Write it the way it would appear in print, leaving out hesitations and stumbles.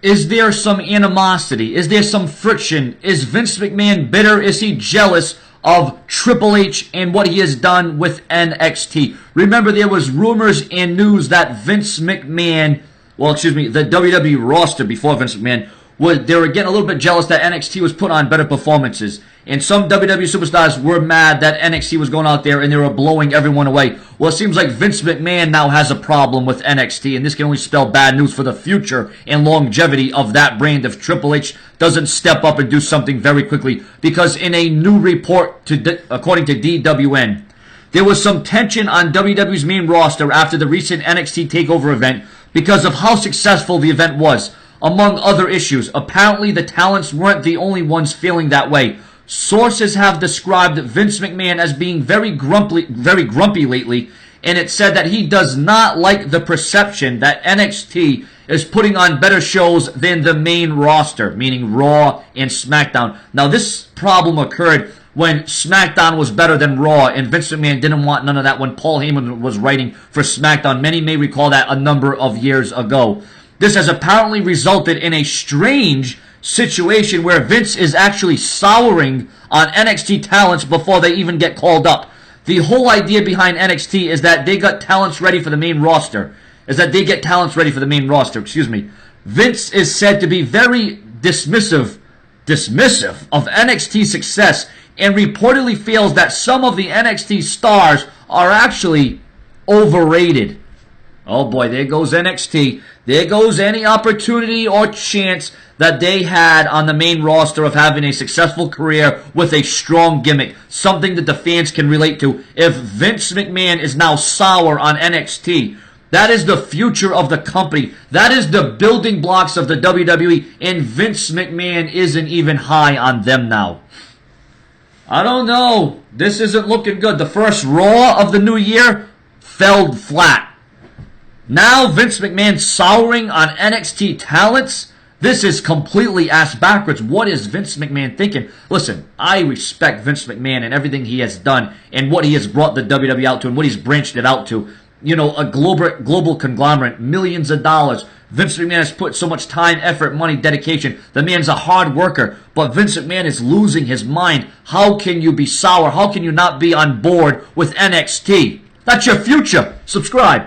Is there some animosity? Is there some friction? Is Vince McMahon bitter? Is he jealous of Triple H and what he has done with NXT? Remember, there was rumors and news that Vince McMahon, the WWE roster before Vince McMahon, they were getting a little bit jealous that NXT was put on better performances. And some WWE superstars were mad that NXT was going out there and they were blowing everyone away. Well, it seems like Vince McMahon now has a problem with NXT, and this can only spell bad news for the future and longevity of that brand if Triple H doesn't step up and do something very quickly. Because in a new report, according to DWN, there was some tension on WWE's main roster after the recent NXT TakeOver event because of how successful the event was. Among other issues, apparently the talents weren't the only ones feeling that way. Sources have described Vince McMahon as being very grumpy lately, and it said that he does not like the perception that NXT is putting on better shows than the main roster, meaning Raw and SmackDown. Now, this problem occurred when SmackDown was better than Raw, and Vince McMahon didn't want none of that when Paul Heyman was writing for SmackDown. Many may recall that a number of years ago. This has apparently resulted in a strange situation where Vince is actually souring on NXT talents before they even get called up. The whole idea behind NXT is that they got talents ready for the main roster. Vince is said to be very dismissive of NXT success and reportedly feels that some of the NXT stars are actually overrated. Oh boy, there goes NXT. There goes any opportunity or chance that they had on the main roster of having a successful career with a strong gimmick. Something that the fans can relate to. If Vince McMahon is now sour on NXT, that is the future of the company. That is the building blocks of the WWE, and Vince McMahon isn't even high on them now. I don't know. This isn't looking good. The first Raw of the new year fell flat. Now Vince McMahon souring on NXT talents? This is completely ass backwards. What is Vince McMahon thinking? Listen, I respect Vince McMahon and everything he has done and what he has brought the WWE out to and what he's branched it out to. You know, a global conglomerate, millions of dollars. Vince McMahon has put so much time, effort, money, dedication. The man's a hard worker, but Vince McMahon is losing his mind. How can you be sour? How can you not be on board with NXT? That's your future. Subscribe.